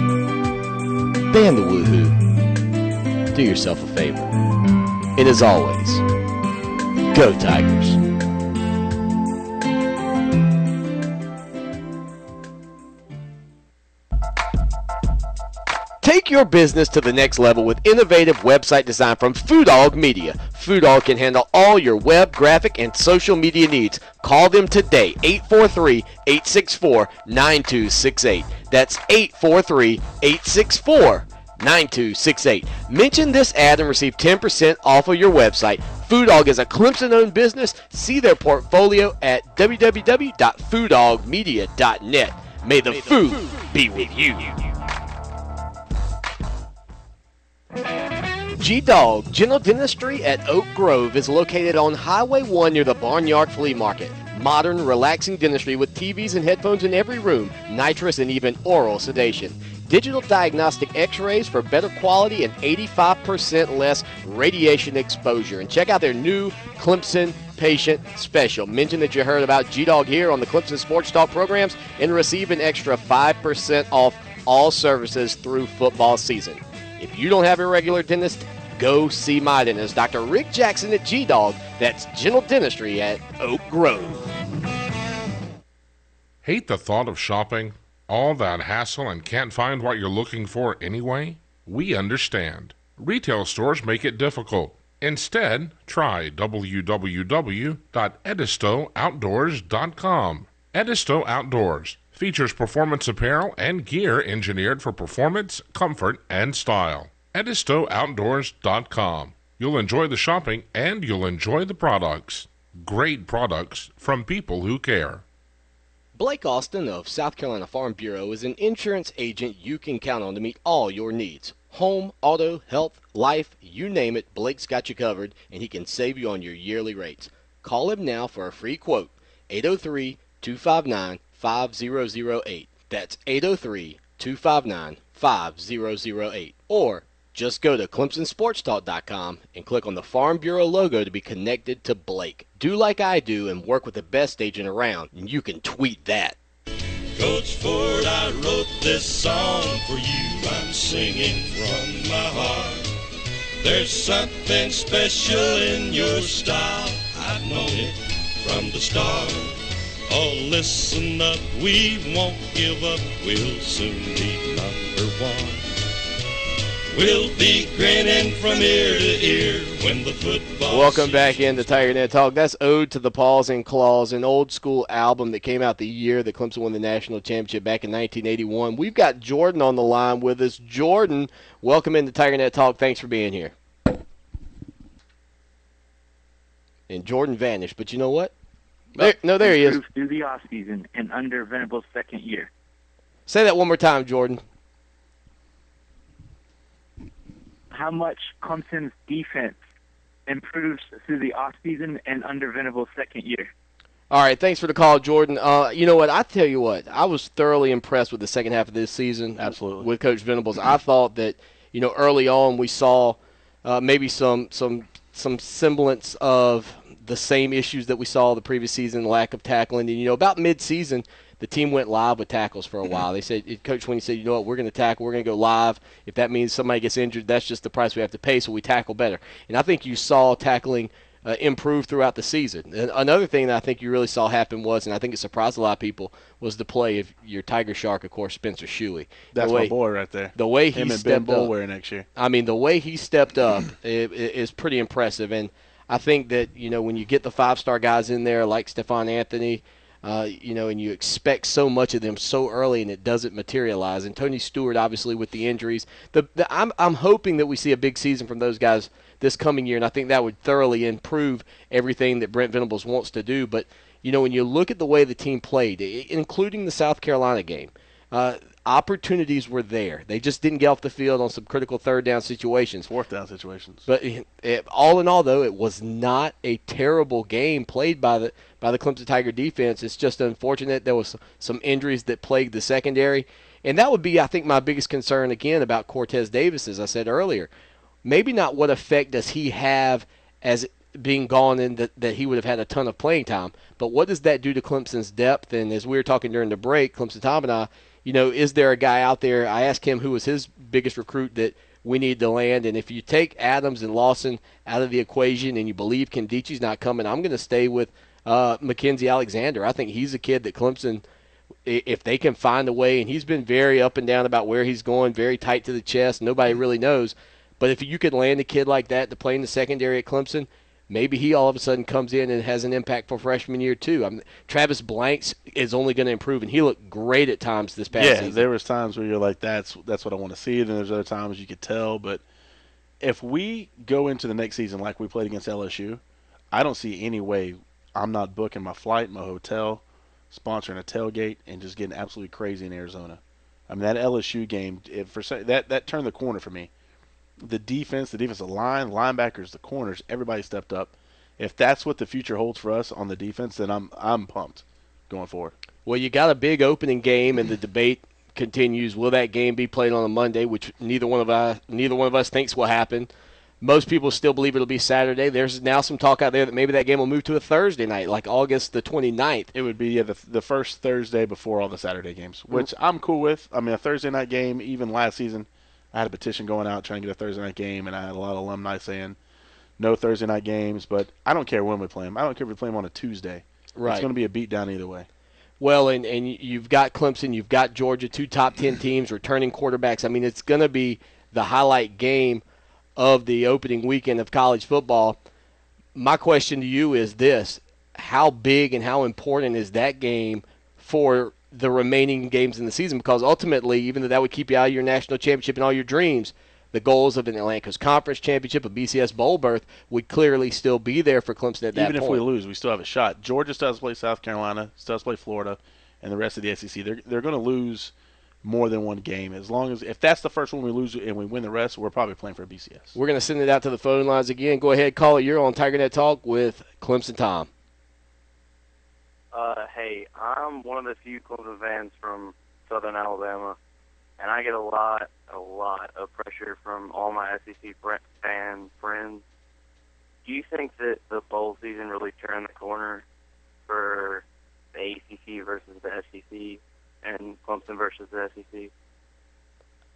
Ban the woohoo. Do yourself a favor. And as always, Go Tigers. Take your business to the next level with innovative website design from Foodog Media. Foodog can handle all your web, graphic, and social media needs. Call them today, 843-864-9268. That's 843-864-9268. Mention this ad and receive 10% off of your website. Foodog is a Clemson-owned business. See their portfolio at www.foodogmedia.net. May the food be with you. G-Dog General Dentistry at Oak Grove is located on Highway 1 near the Barnyard Flea Market. Modern, relaxing dentistry with TVs and headphones in every room, nitrous and even oral sedation. Digital diagnostic x-rays for better quality and 85% less radiation exposure. And check out their new Clemson Patient Special. Mention that you heard about G-Dog here on the Clemson Sports Talk programs and receive an extra 5% off all services through football season. If you don't have a regular dentist, go see my dentist, Dr. Rick Jackson at G-Dog. That's General Dentistry at Oak Grove. Hate the thought of shopping? All that hassle and can't find what you're looking for anyway? We understand. Retail stores make it difficult. Instead, try www.edistooutdoors.com. Edisto Outdoors features performance apparel and gear engineered for performance, comfort, and style. EdistoOutdoors.com. You'll enjoy the shopping and you'll enjoy the products. Great products from people who care. Blake Austin of South Carolina Farm Bureau is an insurance agent you can count on to meet all your needs. Home, auto, health, life, you name it, Blake's got you covered, and he can save you on your yearly rates. Call him now for a free quote, 803-259-5008. That's 803-259-5008. Or just go to ClemsonSportsTalk.com and click on the Farm Bureau logo to be connected to Blake. Do like I do and work with the best agent around, and you can tweet that. Coach Ford, I wrote this song for you. I'm singing from my heart. There's something special in your style. I've known it from the start. Oh, listen up, we won't give up. We'll soon be number one. We'll be grinning from ear to ear when the football. Welcome back into TigerNet Talk. That's Ode to the Paws and Claws, an old school album that came out the year that Clemson won the national championship back in 1981. We've got Jordan on the line with us. Jordan, welcome into TigerNet Talk. Thanks for being here. And Jordan vanished, but you know what? There he is. Through the offseason and under Venable's second year. Say that one more time, Jordan. How much Clemson's defense improves through the offseason and under Venable's second year. All right, thanks for the call, Jordan. You know what? I tell you what, I was thoroughly impressed with the second half of this season. Absolutely. With Coach Venables. I thought that, early on we saw maybe some semblance of the same issues that we saw the previous season, lack of tackling. And, about mid-season, the team went live with tackles for a while. They said, Coach Sweeney said, you know what, we're going to tackle, we're going to go live. If that means somebody gets injured, that's just the price we have to pay, so we tackle better. And I think you saw tackling improve throughout the season. And another thing that I think you really saw happen was, and I think it surprised a lot of people, was the play of your Tiger Shark, of course, Spencer Shuey. That's my boy right there. The way him he and Ben stepped up. Boulware next year. I mean, the way he stepped up is pretty impressive. And I think that, when you get the 5-star guys in there like Stephon Anthony, and you expect so much of them so early and it doesn't materialize. And Tony Stewart, obviously, with the injuries. I'm hoping that we see a big season from those guys this coming year, and I think that would thoroughly improve everything that Brent Venables wants to do. But, when you look at the way the team played, including the South Carolina game, opportunities were there. They just didn't get off the field on some critical third-down situations. Fourth-down situations. But all in all, though, it was not a terrible game played by the Clemson Tiger defense. It's just unfortunate there was some injuries that plagued the secondary. And that would be, I think, my biggest concern, again, about Cortez Davis, as I said earlier. Maybe not what effect does he have as being gone in that he would have had a ton of playing time, but what does that do to Clemson's depth? And as we were talking during the break, Clemson Tom and I, is there a guy out there? I asked him who was his biggest recruit that we need to land. And if you take Adams and Lawson out of the equation and you believe Kendici's not coming, I'm going to stay with Mackenzie Alexander. I think he's a kid that Clemson, if they can find a way, and he's been very up and down about where he's going, very tight to the chest. Nobody really knows. But if you could land a kid like that to play in the secondary at Clemson, maybe he all of a sudden comes in and has an impact for freshman year too. Travis Blanks is only going to improve, and he looked great at times this past season. Yeah, there was times where you're like, that's what I want to see. Then there's other times you could tell. But if we go into the next season like we played against LSU, I don't see any way I'm not booking my flight, my hotel, sponsoring a tailgate, and just getting absolutely crazy in Arizona. That LSU game, that turned the corner for me. The defensive line, linebackers, the corners, everybody stepped up. If that's what the future holds for us on the defense, then I'm pumped going forward. Well, you got a big opening game, and the debate continues. Will that game be played on a Monday, which neither one of us thinks will happen. Most people still believe it'll be Saturday. There's now some talk out there that maybe that game will move to a Thursday night, like August the 29th. It would be the first Thursday before all the Saturday games, which I'm cool with. A Thursday night game, even last season, I had a petition going out trying to get a Thursday night game, and I had a lot of alumni saying no Thursday night games. But I don't care when we play them. I don't care if we play them on a Tuesday. Right. It's going to be a beatdown either way. Well, and you've got Clemson, you've got Georgia, 2 top 10 teams, returning quarterbacks. It's going to be the highlight game of the opening weekend of college football. My question to you is this: how big and how important is that game for the remaining games in the season? Because ultimately, even though that would keep you out of your national championship and all your dreams, the goals of an Atlantic Coast Conference championship, a BCS bowl berth, would clearly still be there for Clemson at that point. Even if we lose, we still have a shot. Georgia still has to play South Carolina, still has to play Florida, and the rest of the SEC. They're going to lose more than one game. If that's the first one we lose and we win the rest, we're probably playing for a BCS. We're going to send it out to the phone lines again. Go ahead, call it. You're on TigerNet Talk with Clemson Tom. Hey, I'm one of the few Clemson fans from Southern Alabama, and I get a lot of pressure from all my SEC fan friends. Do you think that the bowl season really turned the corner for the ACC versus the SEC and Clemson versus the SEC?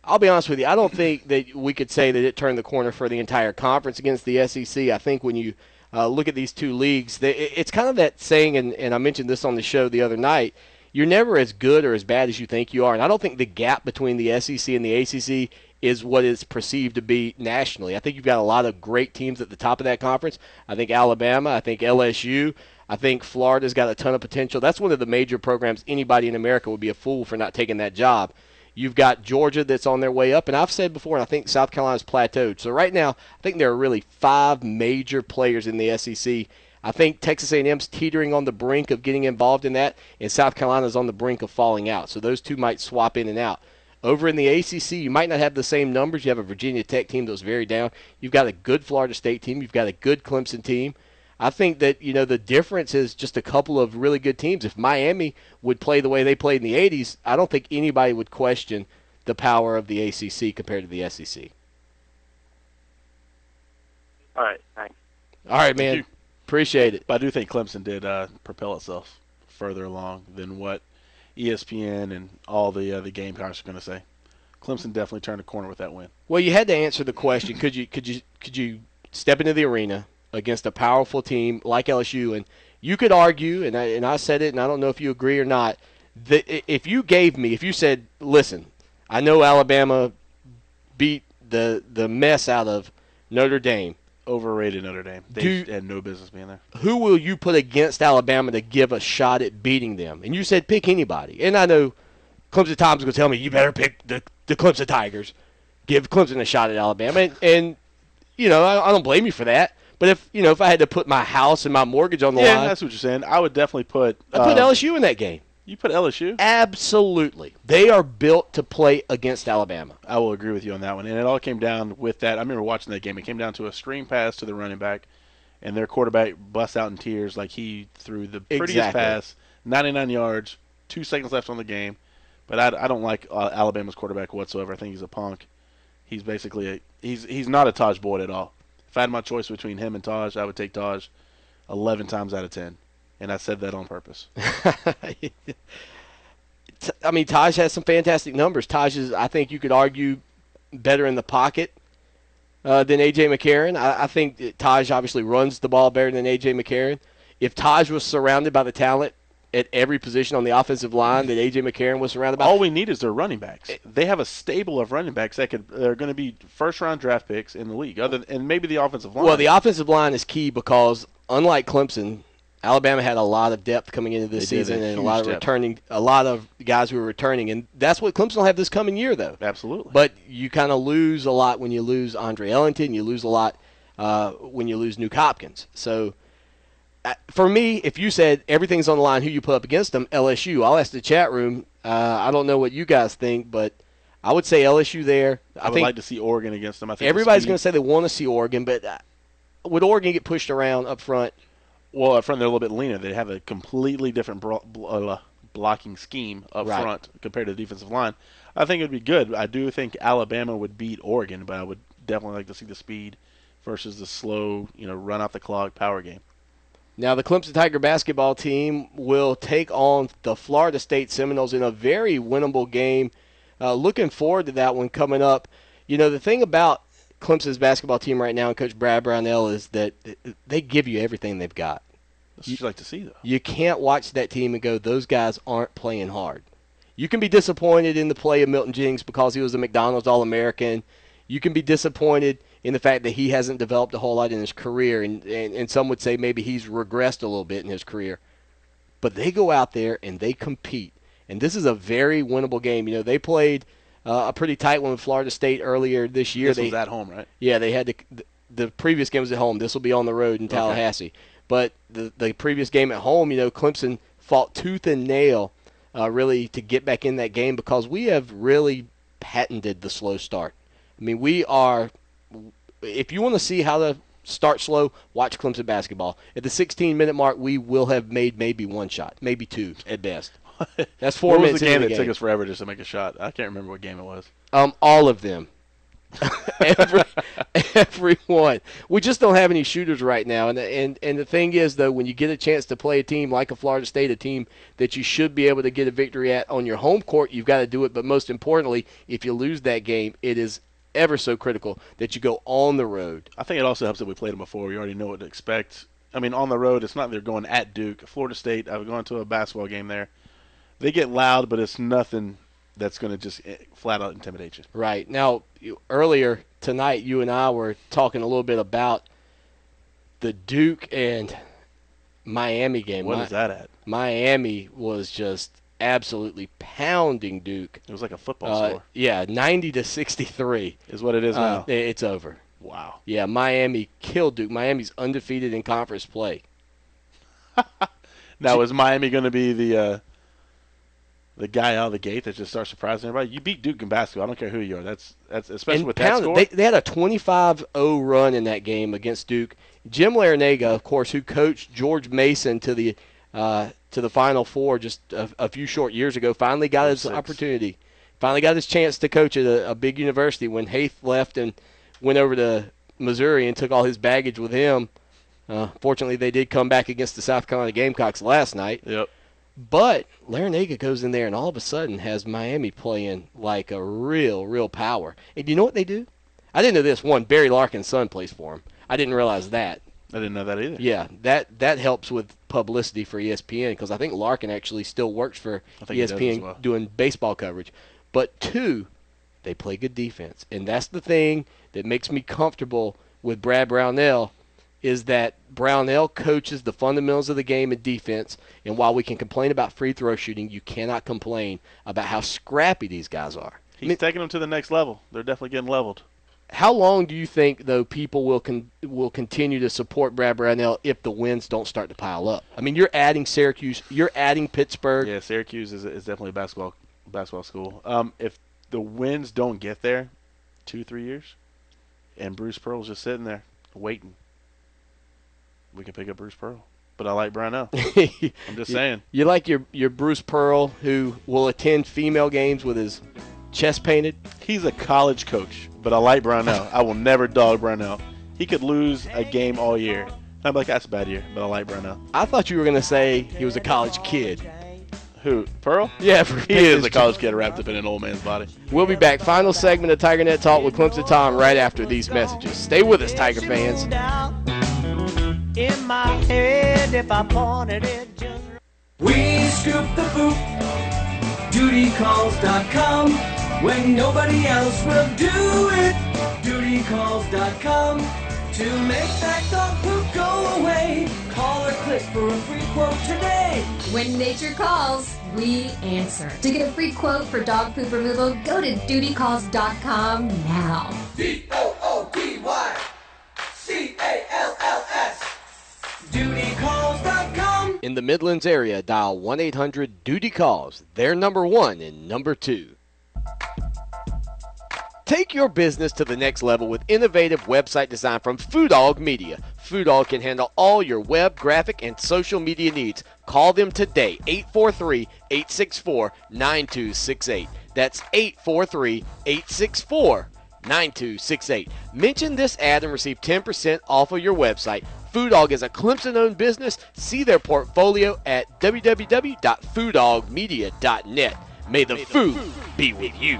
I'll be honest with you. I don't think that we could say that it turned the corner for the entire conference against the SEC. I think when you look at these two leagues, it's kind of that saying, and I mentioned this on the show the other night, you're never as good or as bad as you think you are. And I don't think the gap between the SEC and the ACC is what is perceived to be nationally. I think you've got a lot of great teams at the top of that conference. I think Alabama, I think LSU, I think Florida's got a ton of potential. That's one of the major programs anybody in America would be a fool for not taking that job. You've got Georgia that's on their way up, and I've said before, and I think South Carolina's plateaued. So right now, I think there are really 5 major players in the SEC. I think Texas A&M's teetering on the brink of getting involved in that, and South Carolina's on the brink of falling out. So those two might swap in and out. Over in the ACC, you might not have the same numbers. You have a Virginia Tech team that was very down. You've got a good Florida State team. You've got a good Clemson team. I think that, the difference is just a couple of really good teams. If Miami would play the way they played in the 80s, I don't think anybody would question the power of the ACC compared to the SEC. All right, thanks. All right, man. Appreciate it. But I do think Clemson did propel itself further along than what ESPN and all the game guys are going to say. Clemson definitely turned a corner with that win. Well, you had to answer the question. Could you step into the arena against a powerful team like LSU. And you could argue, and I said it, and I don't know if you agree or not, that if you said, listen, I know Alabama beat the mess out of Notre Dame. Overrated Notre Dame. They had no business being there. Who will you put against Alabama to give a shot at beating them? And you said pick anybody. And I know Clemson Tom's going to tell me, you better pick the Clemson Tigers. Give Clemson a shot at Alabama. And you know, I don't blame you for that. But if I had to put my house and my mortgage on the line. Yeah, that's what you're saying. I would definitely put LSU in that game. You put LSU? Absolutely. They are built to play against Alabama. I will agree with you on that one. And it all came down with that. I remember watching that game. It came down to a screen pass to the running back, and their quarterback busts out in tears like he threw the prettiest pass, 99 yards, 2 seconds left on the game. But I don't like Alabama's quarterback whatsoever. I think he's a punk. He's basically he's not a Taj Boyd at all. If I had my choice between him and Taj, I would take Taj 11 times out of 10. And I said that on purpose. I mean, Taj has some fantastic numbers. Taj is, I think you could argue, better in the pocket than A.J. McCarron. I think that Taj obviously runs the ball better than A.J. McCarron. If Taj was surrounded by the talent at every position on the offensive line that A.J. McCarron was surrounded by. All we need is their running backs. They have a stable of running backs that are going to be first-round draft picks in the league, and maybe the offensive line. Well, the offensive line is key because, unlike Clemson, Alabama had a lot of depth coming into this season and a lot of guys who were returning, and that's what Clemson will have this coming year, though. Absolutely. But you kind of lose a lot when you lose Andre Ellington. You lose a lot when you lose Nuke Hopkins. So, for me, if you said everything's on the line, who you put up against them, LSU. I'll ask the chat room. I don't know what you guys think, but I would say LSU there. I would like to see Oregon against them. I think everybody's going to say they want to see Oregon, but would Oregon get pushed around up front? Well, up front they're a little bit leaner. They have a completely different blocking scheme up front compared to the defensive line. I think it would be good. I do think Alabama would beat Oregon, but I would definitely like to see the speed versus the slow, run off the clock power game. Now, the Clemson Tiger basketball team will take on the Florida State Seminoles in a very winnable game. Looking forward to that one coming up. The thing about Clemson's basketball team right now and Coach Brad Brownell is that they give you everything they've got. That's what you like to see, though. You can't watch that team and go, those guys aren't playing hard. You can be disappointed in the play of Milton Jennings because he was a McDonald's All-American. You can be disappointed in the fact that he hasn't developed a whole lot in his career, and some would say maybe he's regressed a little bit in his career. But they go out there and they compete. And this is a very winnable game. They played a pretty tight one with Florida State earlier this year. This was at home, right? Yeah, they had the previous game was at home. This will be on the road in Tallahassee. Okay. But the previous game at home, Clemson fought tooth and nail really to get back in that game because we have really patented the slow start. I mean, if you want to see how to start slow, watch Clemson basketball. At the 16-minute mark, we will have made maybe one shot, maybe two at best. That's 4 minutes. What was the game that took us forever just to make a shot? I can't remember what game it was. All of them. Every one. We just don't have any shooters right now. And the thing is, though, when you get a chance to play a team like a Florida State, a team that you should be able to get a victory at on your home court, you've got to do it. But most importantly, if you lose that game, it is ever so critical that you go on the road. I think it also helps that we played them before. We already know what to expect. I mean, on the road, it's not they're going at Duke. Florida State, I've gone to a basketball game there. They get loud, but it's nothing that's going to just flat out intimidate you. Right. Now, earlier tonight, you and I were talking a little bit about the Duke and Miami game. What is that at? Miami was just absolutely pounding Duke. It was like a football score. Yeah, 90-63 is what it is now. It's over. Wow. Yeah, Miami killed Duke. Miami's undefeated in conference play. Now, is Miami going to be the guy out of the gate that just starts surprising everybody? You beat Duke in basketball. I don't care who you are. That's especially with that score. They had a 25-0 run in that game against Duke. Jim Larinaga, of course, who coached George Mason to the Final Four just a few short years ago, finally got his opportunity. Finally got his chance to coach at a big university when Haith left and went over to Missouri and took all his baggage with him. Fortunately, they did come back against the South Carolina Gamecocks last night. Yep. But Larinaga goes in there and all of a sudden has Miami playing like a real power. And you know what they do? I didn't know this. One, Barry Larkin's son plays for him. I didn't realize that. I didn't know that either. Yeah, that helps with publicity for ESPN because I think Larkin actually still works for ESPN doing baseball coverage. But 2, they play good defense. And that's the thing that makes me comfortable with Brad Brownell is that Brownell coaches the fundamentals of the game in defense. And while we can complain about free throw shooting, you cannot complain about how scrappy these guys are. He's taking them to the next level. They're definitely getting leveled. How long do you think, though, people will continue to support Brad Brownell if the wins don't start to pile up? I mean, you're adding Syracuse, you're adding Pittsburgh. Yeah, Syracuse is definitely a basketball school. If the wins don't get there, 2-3 years, and Bruce Pearl's just sitting there waiting, we can pick up Bruce Pearl. But I like Brownell. I'm just saying. You like your Bruce Pearl who will attend female games with his chest painted? He's a college coach, but I like Brownell. I will never dog Brownell. He could lose a game all year. I'm like, that's a bad year, but I like Brownell. I thought you were going to say he was a college kid. Who, Pearl? Yeah, he is a college kid wrapped up in an old man's body. We'll be back. Final segment of TigerNet Talk with Clemson Tom right after these messages. Stay with us, Tiger fans. In my head, if I pointed it just we scoop the poop, dutycalls.com. When nobody else will do it, dutycalls.com. To make that dog poop go away, call or click for a free quote today. When nature calls, we answer. To get a free quote for dog poop removal, go to dutycalls.com now. DOODYCALLS. Dutycalls.com. In the Midlands area, dial 1-800-DUTY-CALLS. They're number 1 and number 2. Take your business to the next level with innovative website design from Foodog Media. Foodog can handle all your web, graphic, and social media needs. Call them today, 843-864-9268. That's 843-864-9268. Mention this ad and receive 10% off of your website. Foodog is a Clemson-owned business. See their portfolio at www.foodogmedia.net. May the food be with you.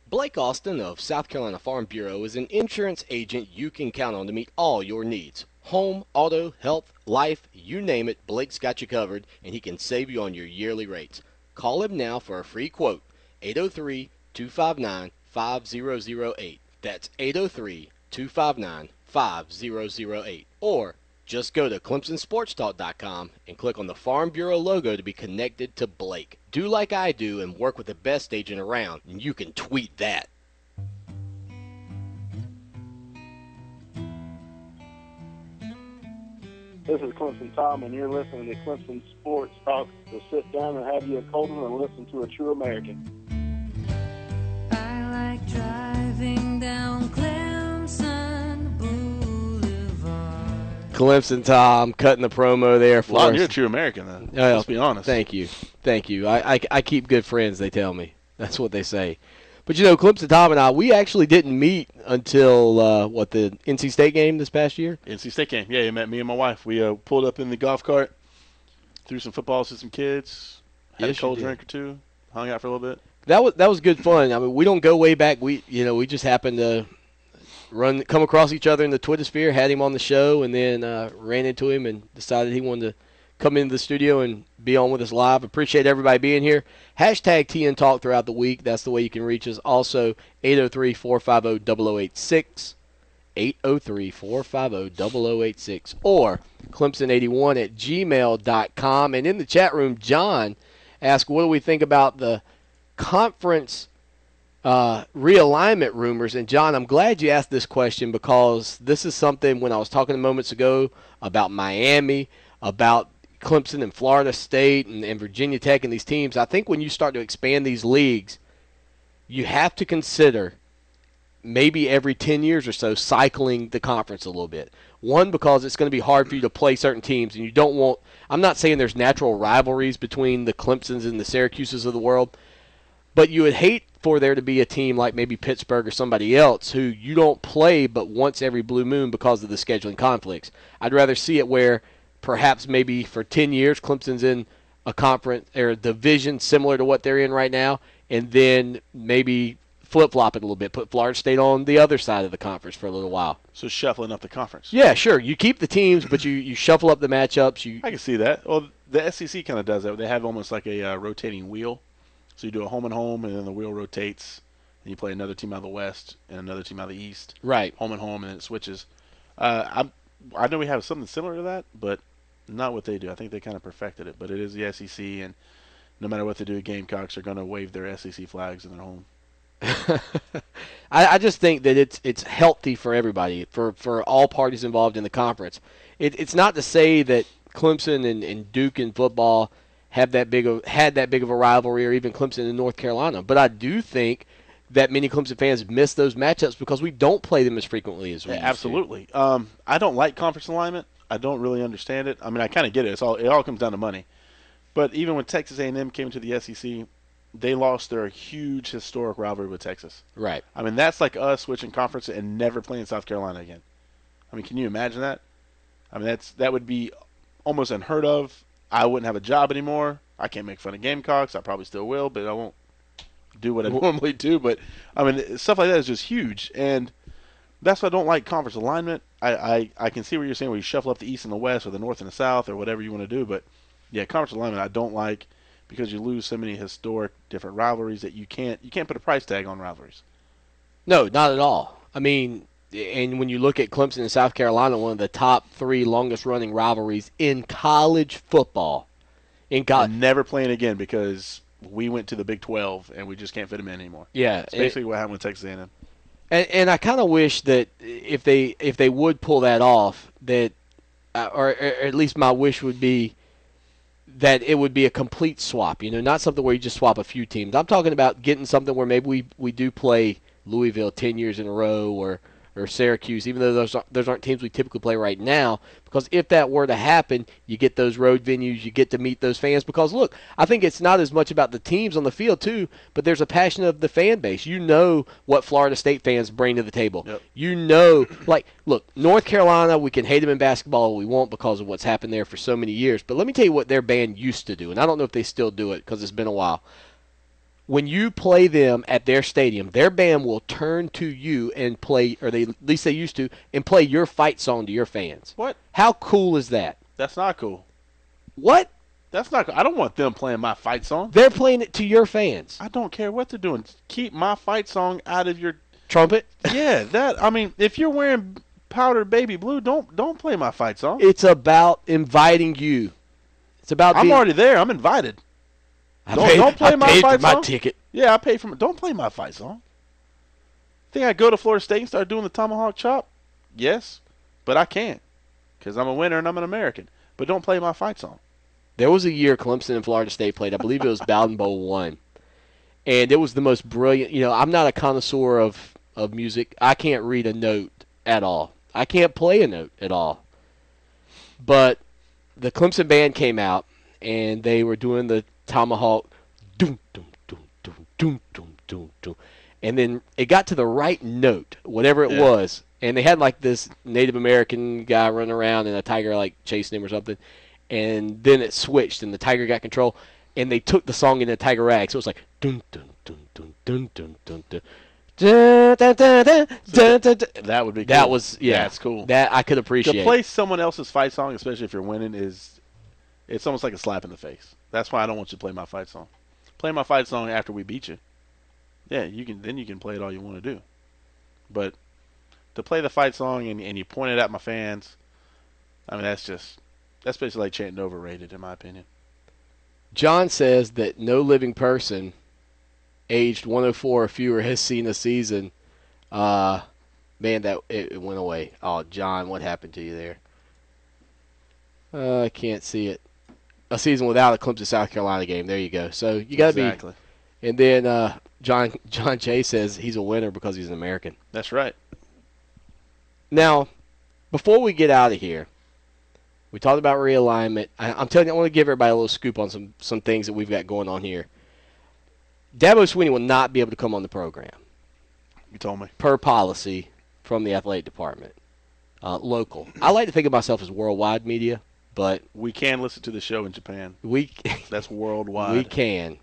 Blake Austin of South Carolina Farm Bureau is an insurance agent you can count on to meet all your needs. Home, auto, health, life, you name it, Blake's got you covered, and he can save you on your yearly rates. Call him now for a free quote, 803-259-5008. That's 803-259-5008. Or just go to ClemsonSportsTalk.com and click on the Farm Bureau logo to be connected to Blake. Do like I do and work with the best agent around, and you can tweet that. This is Clemson Tom, and you're listening to Clemson Sports Talk. So sit down and have you a cold one and listen to a true American. I like driving down Clemson Boulevard. Clemson Tom cutting the promo there for us. You're a true American, then. Let's be honest. Thank you. I keep good friends, they tell me. That's what they say. But, you know, Clemson Tom and I, we actually didn't meet until, the NC State game this past year? NC State game. Yeah, you met me and my wife. We pulled up in the golf cart, threw some footballs to some kids, had a cold drink or two, hung out for a little bit. That was good fun. I mean, we don't go way back. We just happened to come across each other in the Twitter sphere, had him on the show, and then ran into him and decided he wanted to come into the studio and be on with us live. Appreciate everybody being here. Hashtag TN Talk throughout the week. That's the way you can reach us. Also, 803-450-0086, 803-450-0086, or Clemson81@gmail.com. And in the chat room, John asked, what do we think about the conference realignment rumors? And John, I'm glad you asked this question because this is something when I was talking moments ago about Miami, about Clemson and Florida State and Virginia Tech and these teams, I think when you start to expand these leagues, you have to consider maybe every 10 years or so cycling the conference a little bit. One, because it's going to be hard for you to play certain teams, and you don't want – I'm not saying there's natural rivalries between the Clemsons and the Syracuses of the world, but you would hate for there to be a team like maybe Pittsburgh or somebody else who you don't play but once every blue moon because of the scheduling conflicts. I'd rather see it where perhaps maybe for 10 years Clemson's in a conference or a division similar to what they're in right now, and then maybe flip-flop it a little bit, put Florida State on the other side of the conference for a little while. So shuffling up the conference. Yeah, sure. You keep the teams, but you shuffle up the matchups. I can see that. Well, the SEC kind of does that. They have almost like a rotating wheel. So you do a home and home, and then the wheel rotates, and you play another team out of the West and another team out of the East. Right. Home and home, and it switches. I know we have something similar to that, but not what they do. I think they kind of perfected it, but it is the SEC, and no matter what they do, Gamecocks are going to wave their SEC flags in their home. I just think that it's healthy for everybody, for all parties involved in the conference. It's not to say that Clemson and Duke in football had that big of a rivalry, or even Clemson and North Carolina, but I do think that many Clemson fans miss those matchups because we don't play them as frequently as we used to. Absolutely. I don't like conference alignment. I don't really understand it. I mean, I kind of get it. It all comes down to money. But even when Texas A&M came to the SEC, they lost their huge historic rivalry with Texas. Right. I mean, that's like us switching conference and never playing South Carolina again. I mean, can you imagine that? I mean, that would be almost unheard of. I wouldn't have a job anymore. I can't make fun of Gamecocks. I probably still will, but I won't do what I normally do. But, I mean, stuff like that is just huge. And that's why I don't like conference alignment. I can see what you're saying, where you shuffle up the East and the West or the North and the South or whatever you want to do. But, yeah, conference alignment I don't like because you lose so many historic different rivalries that you can't put a price tag on rivalries. No, not at all. I mean, and when you look at Clemson and South Carolina, one of the top 3 longest-running rivalries in college football. And never playing again because we went to the Big 12 and we just can't fit them in anymore. Yeah. It's basically what happened with Texas A&M. And I kind of wish that if they would pull that off, that or at least my wish would be that it would be a complete swap. Not something where you just swap a few teams. I'm talking about getting something where maybe we do play Louisville 10 years in a row or Syracuse, even though those aren't teams we typically play right now, because if that were to happen, you get those road venues, you get to meet those fans. Because, look, I think it's not as much about the teams on the field, too, but there's a passion of the fan base. You know what Florida State fans bring to the table. Yep. Look, North Carolina, we can hate them in basketball all we want because of what's happened there for so many years, but let me tell you what their band used to do, and I don't know if they still do it because it's been a while. When you play them at their stadium, their band will turn to you and play, or at least they used to, and play your fight song to your fans. What? How cool is that? That's not cool. What? That's not cool. I don't want them playing my fight song. They're playing it to your fans. I don't care what they're doing. Keep my fight song out of your trumpet. Yeah, if you're wearing powdered baby blue, don't play my fight song. It's about inviting you. It's about I'm already there. I'm invited. Don't play my fight song. My ticket. Yeah, I paid for my. Don't play my fight song. Think I go to Florida State and start doing the tomahawk chop? Yes, but I can't because I'm a winner and I'm an American. But don't play my fight song. There was a year Clemson and Florida State played. I believe it was Bowden Bowl 1, and it was the most brilliant. I'm not a connoisseur of music. I can't read a note at all. I can't play a note at all. But the Clemson band came out and they were doing the tomahawk, doom, doom, doom, doom, doom, doom, doom, doom. And then it got to the right note, whatever it was. And they had like this Native American guy running around and a tiger like chasing him or something. And then it switched and the tiger got control. And they took the song in the tiger rag. So it was like, doom, doom, doom, doom, doom, doom, doom, doom. That would be cool. That was, that's cool. That I could appreciate. To play someone else's fight song, especially if you're winning, it's almost like a slap in the face. That's why I don't want you to play my fight song. Play my fight song after we beat you. Yeah, you can play it all you want to do. But to play the fight song and you point it at my fans, I mean that's basically like chanting overrated in my opinion. John says that no living person aged 104 or fewer has seen a season. Man, that it went away. Oh, John, what happened to you there? I can't see it. A season without a Clemson South Carolina game. There you go. So you got to exactly. be. And then John Jay says he's a winner because he's an American. That's right. Now, before we get out of here, we talked about realignment. I'm telling you, I want to give everybody a little scoop on some things that we've got going on here. Dabo Swinney will not be able to come on the program. You told me. Per policy from the athletic department. Local. I like to think of myself as worldwide media, but we can listen to the show in Japan. That's worldwide. We can.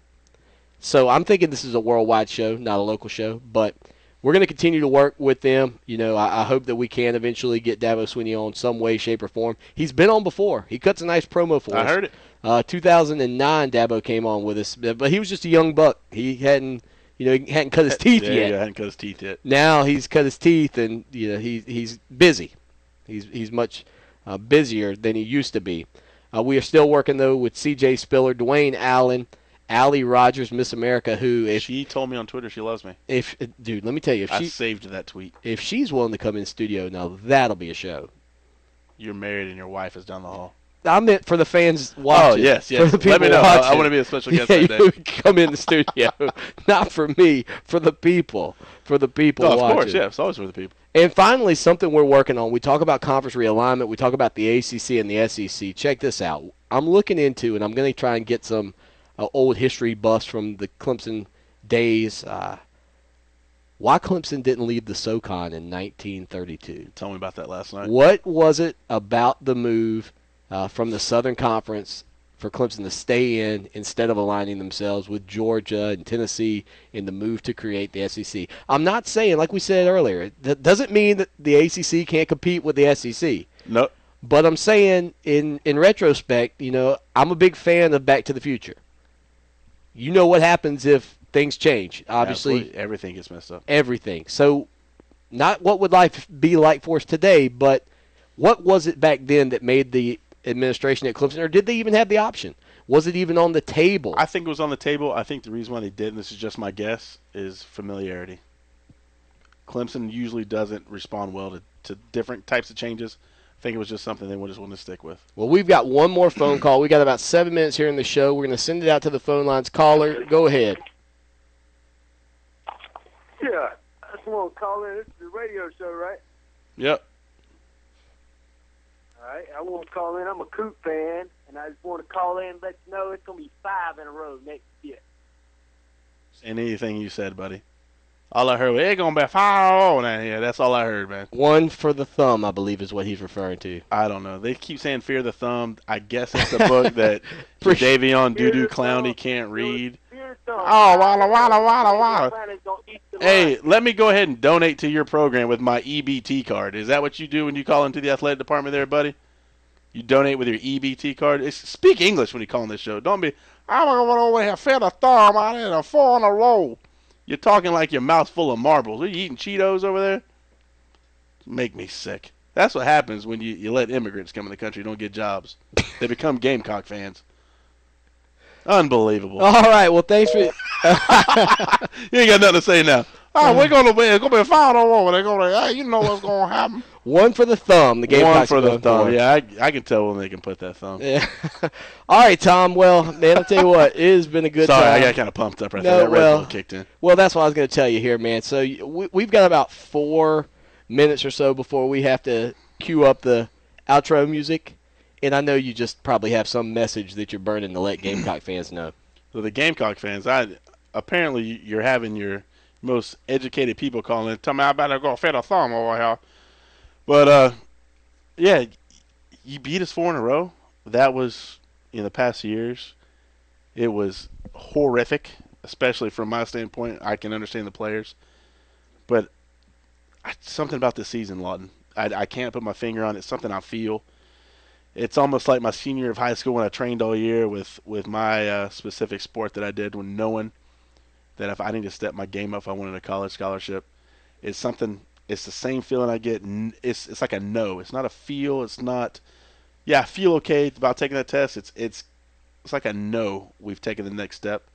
So I'm thinking this is a worldwide show, not a local show. But we're going to continue to work with them. You know, I hope that we can eventually get Dabo Swinney on some way, shape, or form. He's been on before. He cuts a nice promo for us. I heard it. 2009, Dabo came on with us, but he was just a young buck. He hadn't cut his teeth yet. Yeah, hadn't cut his teeth yet. Now he's cut his teeth, and he's busy. He's much busier than he used to be. We are still working though with C.J. Spiller, Dwayne Allen, Allie Rogers, Miss America, who she told me on Twitter she loves me. Dude, let me tell you, I saved that tweet. If she's willing to come in the studio, now that'll be a show. You're married and your wife is down the hall. I meant for the fans watching. Oh, yes. For the people Let me know. watching. I want to be a special guest that day. You come in the studio. Not for me, for the people. For the people watching. Of course, yeah. It's always for the people. And finally, something we're working on. We talk about conference realignment. We talk about the ACC and the SEC. Check this out. I'm looking into, and I'm going to try and get some old history buffs from the Clemson days. Why Clemson didn't leave the SoCon in 1932. Tell me about that last night. What was it about the move from the Southern Conference for Clemson to stay in instead of aligning themselves with Georgia and Tennessee in the move to create the SEC? I'm not saying, like we said earlier, that doesn't mean that the ACC can't compete with the SEC. No. But I'm saying, in retrospect, I'm a big fan of Back to the Future. You know what happens if things change. Obviously, absolutely. Everything gets messed up. Everything. So, not what would life be like for us today, but what was it back then that made the administration at Clemson, or did they even have the option? Was it even on the table? I think it was on the table. I think the reason why they did, and this is just my guess, is familiarity. Clemson usually doesn't respond well to different types of changes. I think it was just something they just wanted to stick with. Well, we've got one more phone call. We got about 7 minutes here in the show. We're going to send it out to the phone lines. Caller, go ahead. Yeah, I just want to call in. This is the radio show, right? Yep. All right, I want to call in. I'm a Coop fan, and I just want to call in and let you know it's going to be 5 in a row next year. Anything you said, buddy. All I heard was, it's going to be 5-0 down here. That's all I heard, man. One for the thumb, I believe, is what he's referring to. I don't know. They keep saying Fear the Thumb. I guess it's a book that Davion Doo-Doo Clowney can't read. Oh, walla, walla, walla, walla. Hey, let me go ahead and donate to your program with my EBT card. Is that what you do when you call into the athletic department there, buddy? You donate with your EBT card? Speak English when you call on this show. Don't be, I'm going to over here, Fear the Thumb out here, a 4 in a row. You're talking like your mouth's full of marbles. Are you eating Cheetos over there? Make me sick. That's what happens when you let immigrants come in the country and don't get jobs. They become Gamecock fans. Unbelievable. All right, well, thanks for... You ain't got nothing to say now. Oh, we're going to be, it's going to be a final over. They're going to, hey, you know what's going to happen. One for the thumb. The Gamecocks One for the thumb. Yeah, I can tell when they can put that thumb. Yeah. All right, Tom. Well, man, I'll tell you what. It has been a good time. Sorry, I got kind of pumped up right there. That Red Bull kicked in. Well, that's what I was going to tell you here, man. So we've got about 4 minutes or so before we have to cue up the outro music. And I know you just probably have some message that you're burning to let Gamecock fans know. So the Gamecock fans, apparently you're having your most educated people calling, tell me I better go fit a thumb over here. But, yeah, you beat us 4 in a row. That was, in the past years, it was horrific, especially from my standpoint. I can understand the players. But something about this season, Lawton, I can't put my finger on it. It's something I feel. It's almost like my senior year of high school when I trained all year with my specific sport that I did, when knowing that if I need to step my game up if I wanted a college scholarship. It's something, it's the same feeling I get. It's like a no. It's not a feel. It's not, yeah, I feel okay about taking that test. It's like a no. We've taken the next step.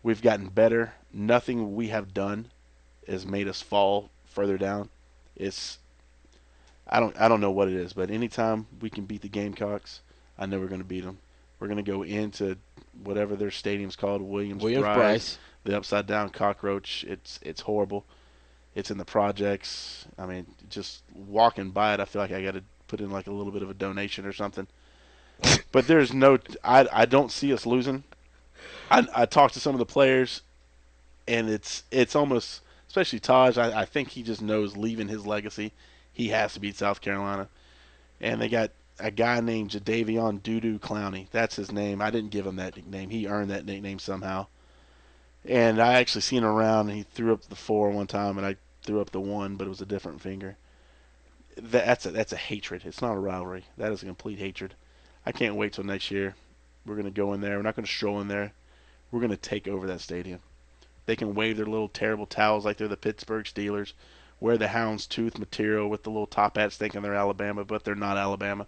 We've gotten better. Nothing we have done has made us fall further down. I don't know what it is, but anytime we can beat the Gamecocks, I know we're going to beat them. We're going to go into whatever their stadium's called, Williams Bryce. The upside down cockroach. It's horrible. It's in the projects. I mean, just walking by it, I feel like I got to put in like a little bit of a donation or something. But there's no, I don't see us losing. I talked to some of the players, and it's almost, especially Taj, I think he just knows leaving his legacy, he has to beat South Carolina. And they got a guy named Davion Doo-Doo Clowney. That's his name. I didn't give him that nickname. He earned that nickname somehow. And I actually seen him around, and he threw up the 4 one time, and I threw up the 1, but it was a different finger. That's a hatred. It's not a rivalry. That is a complete hatred. I can't wait till next year. We're going to go in there. We're not going to stroll in there. We're going to take over that stadium. They can wave their little terrible towels like they're the Pittsburgh Steelers, wear the houndstooth material with the little top hats thinking they're Alabama, but they're not Alabama.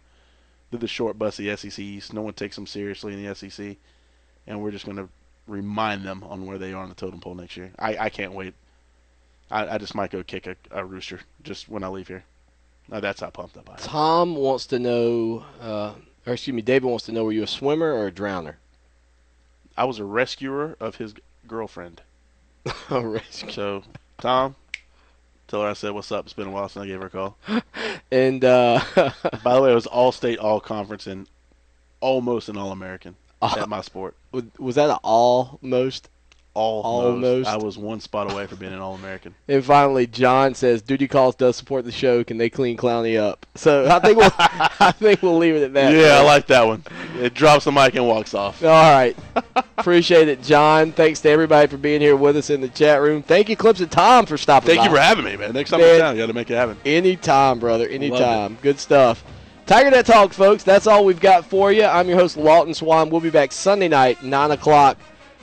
They're the short bus of the SEC East. No one takes them seriously in the SEC, and we're just going to remind them on where they are on the totem pole next year. I can't wait. I just might go kick a rooster just when I leave here. That's how pumped up I am. Tom wants to know, David wants to know, were you a swimmer or a drowner? I was a rescuer of his girlfriend. A rescue. So, Tom, tell her I said what's up. It's been a while since I gave her a call. And by the way, it was all-state, all-conference, and almost an All-American at my sport. Was that an almost? Almost. I was one spot away from being an All-American. And finally, John says, Duty Calls does support the show. Can they clean Clowney up? So I think we'll leave it at that. Yeah, I like that one. It drops the mic and walks off. All right. Appreciate it, John. Thanks to everybody for being here with us in the chat room. Thank you, Clemson Tom, for stopping by. Thank you for having me, man. Next time I'm in town, you got to make it happen. Anytime, brother. Anytime. Good stuff. TigerNet Talk, folks. That's all we've got for you. I'm your host, Lawton Swan. We'll be back Sunday night, 9 o'clock.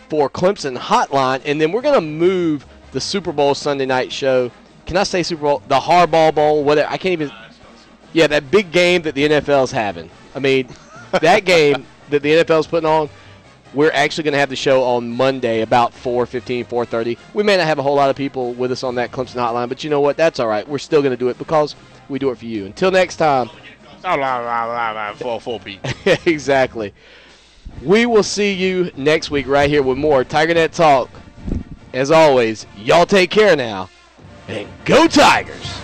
For Clemson Hotline, and then we're going to move the Super Bowl Sunday night show. Can I say Super Bowl? The Harbaugh Bowl, whatever. I can't even. Yeah, that big game that the NFL's having. I mean, that game that the NFL's putting on, we're actually going to have the show on Monday about 4:15, 4:30. We may not have a whole lot of people with us on that Clemson Hotline, but you know what? That's all right. We're still going to do it because we do it for you. Until next time. Full beat. Exactly. We will see you next week right here with more TigerNet Talk. As always, y'all take care now, and go Tigers!